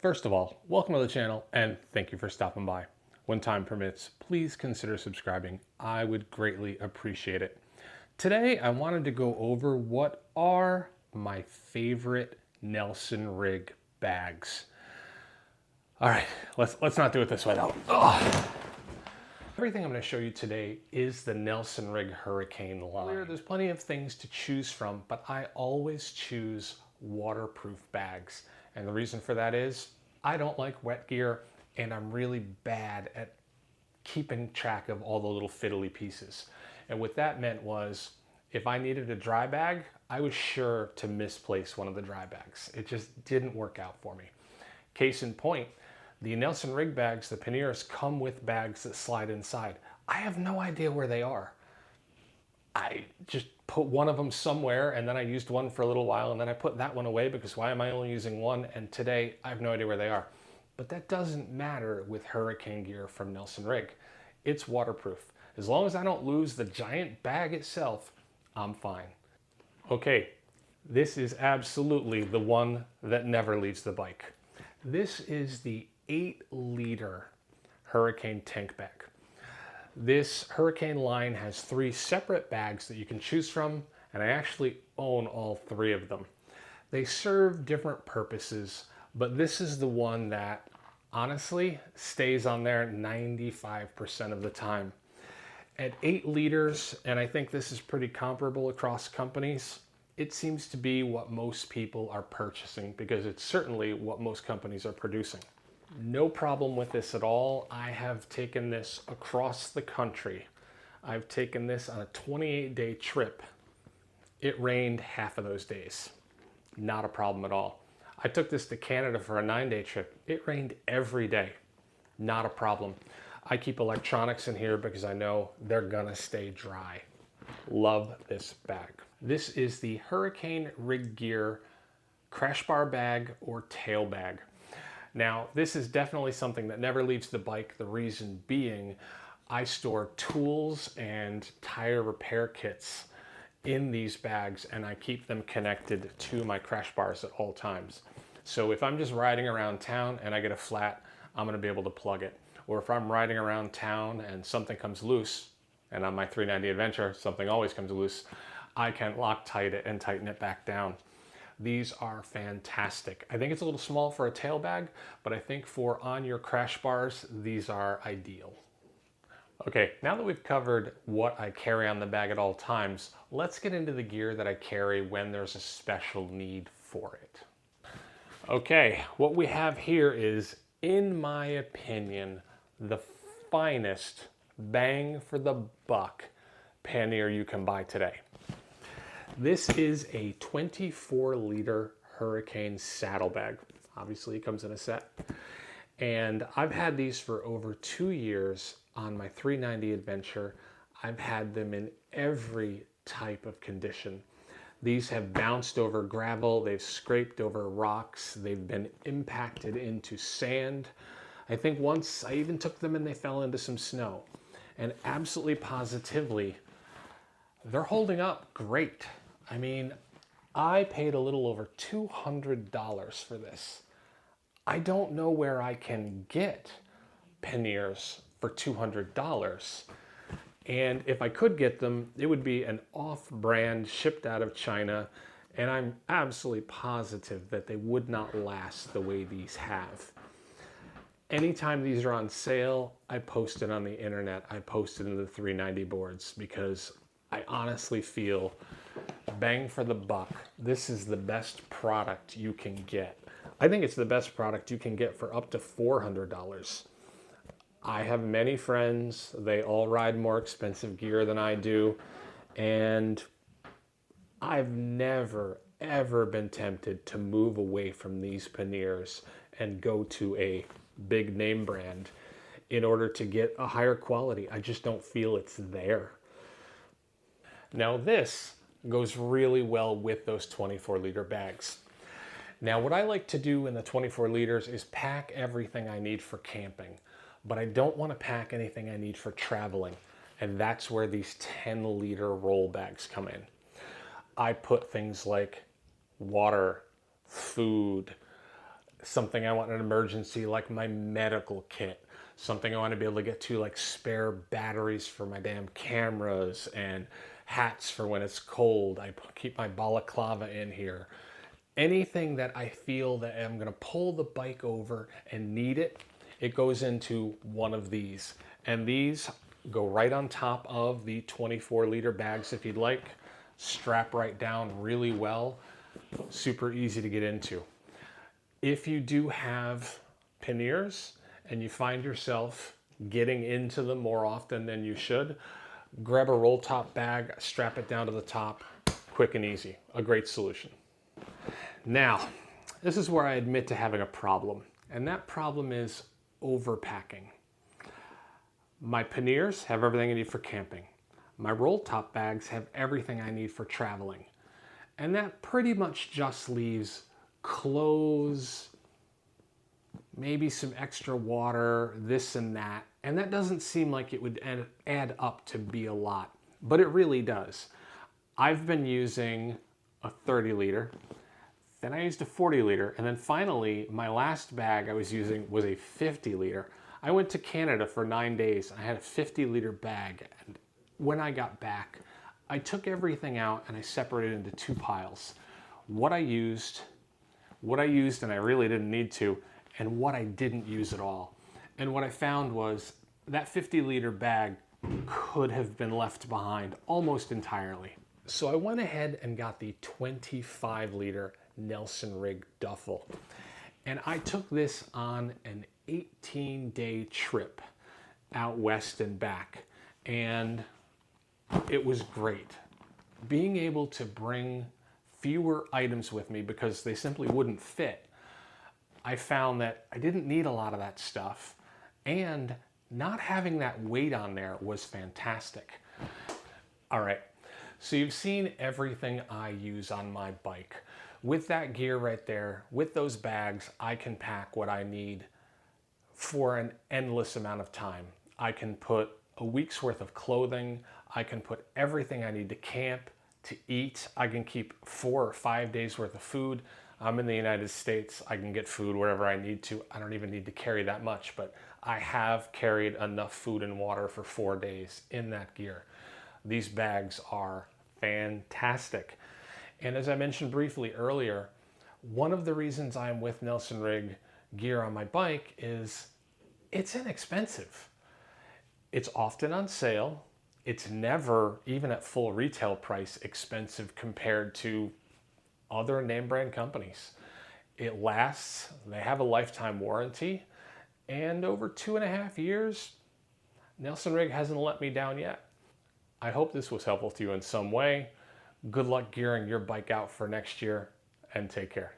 First of all, welcome to the channel and thank you for stopping by. When time permits, please consider subscribing. I would greatly appreciate it. Today, I wanted to go over what are my favorite Nelson Rigg bags. All right, let's not do it this way though. Ugh. Everything I'm going to show you today is the Nelson Rigg Hurricane line. There's plenty of things to choose from, but I always choose waterproof bags. And the reason for that is I don't like wet gear and I'm really bad at keeping track of all the little fiddly pieces. And what that meant was if I needed a dry bag, I was sure to misplace one of the dry bags. It just didn't work out for me. Case in point, the Nelson Rigg bags, the panniers, come with bags that slide inside. I have no idea where they are. I just put one of them somewhere and then I used one for a little while and then I put that one away because why am I only using one? And today I have no idea where they are. But that doesn't matter with hurricane gear from Nelson Rigg. It's waterproof. As long as I don't lose the giant bag itself, I'm fine. Okay, this is absolutely the one that never leaves the bike. This is the 8-liter Hurricane tank bag. This Hurricane line has 3 separate bags that you can choose from, and I actually own all 3 of them. They serve different purposes, but this is the one that honestly stays on there 95% of the time. At 8 liters, and I think this is pretty comparable across companies, it seems to be what most people are purchasing because it's certainly what most companies are producing. No problem with this at all. I have taken this across the country. I've taken this on a 28-day trip. It rained half of those days. Not a problem at all. I took this to Canada for a 9-day trip. It rained every day. Not a problem. I keep electronics in here because I know they're gonna stay dry. Love this bag. This is the Hurricane Rigg Gear crash bar bag or tail bag. Now, this is definitely something that never leaves the bike. The reason being, I store tools and tire repair kits in these bags and I keep them connected to my crash bars at all times. So if I'm just riding around town and I get a flat, I'm gonna be able to plug it. Or if I'm riding around town and something comes loose, and on my 390 Adventure, something always comes loose, I can Loctite it and tighten it back down. These are fantastic. I think it's a little small for a tail bag, but I think for on your crash bars, these are ideal. Okay, now that we've covered what I carry on the bag at all times, let's get into the gear that I carry when there's a special need for it. Okay, what we have here is, in my opinion, the finest bang for the buck pannier you can buy today. This is a 24-liter Hurricane saddlebag. Obviously, it comes in a set. And I've had these for over 2 years on my 390 Adventure. I've had them in every type of condition. These have bounced over gravel, they've scraped over rocks, they've been impacted into sand. I think once I even took them and they fell into some snow. And absolutely positively, they're holding up great. I mean, I paid a little over $200 for this. I don't know where I can get panniers for $200. And if I could get them, it would be an off-brand shipped out of China. And I'm absolutely positive that they would not last the way these have. Anytime these are on sale, I post it on the internet. I post it in the 390 boards because I honestly feel bang for the buck. This is the best product you can get. I think it's the best product you can get for up to $400. I have many friends. They all ride more expensive gear than I do. And I've never, ever been tempted to move away from these panniers and go to a big name brand in order to get a higher quality. I just don't feel it's there. Now this goes really well with those 24-liter bags. Now what I like to do in the 24 liters is pack everything I need for camping, but I don't want to pack anything I need for traveling. And that's where these 10-liter roll bags come in. I put things like water, food, something I want in an emergency, like my medical kit, something I want to be able to get to, like spare batteries for my damn cameras and hats for when it's cold. I keep my balaclava in here. Anything that I feel that I'm going to pull the bike over and need it, it goes into one of these. And these go right on top of the 24-liter bags if you'd like. Strap right down really well. Super easy to get into. If you do have panniers and you find yourself getting into them more often than you should, grab a roll top bag, strap it down to the top, quick and easy. A great solution. Now, this is where I admit to having a problem, and that problem is overpacking. My panniers have everything I need for camping. My roll top bags have everything I need for traveling. And that pretty much just leaves clothes, maybe some extra water, this and that. And that doesn't seem like it would add up to be a lot, but it really does. I've been using a 30-liter, then I used a 40-liter, and then finally, my last bag I was using was a 50-liter. I went to Canada for 9 days, and I had a 50-liter bag, and when I got back, I took everything out and I separated into two piles. What I used and I really didn't need to, and what I didn't use at all. And what I found was that 50-liter bag could have been left behind almost entirely. So I went ahead and got the 25-liter Nelson Rigg duffel. And I took this on an 18-day trip out west and back. And it was great. Being able to bring fewer items with me because they simply wouldn't fit, I found that I didn't need a lot of that stuff, and not having that weight on there was fantastic. All right, so you've seen everything I use on my bike. With that gear right there, with those bags, I can pack what I need for an endless amount of time. I can put a week's worth of clothing. I can put everything I need to camp, to eat. I can keep 4 or 5 days worth of food. I'm in the United States. I can get food wherever I need to. I don't even need to carry that much, but I have carried enough food and water for 4 days in that gear. These bags are fantastic. And as I mentioned briefly earlier, one of the reasons I'm with Nelson Rigg gear on my bike is it's inexpensive. It's often on sale. It's never, even at full retail price, expensive compared to other name brand companies. It lasts, they have a lifetime warranty, and over 2.5 years, Nelson Rigg hasn't let me down yet. I hope this was helpful to you in some way. Good luck gearing your bike out for next year, and take care.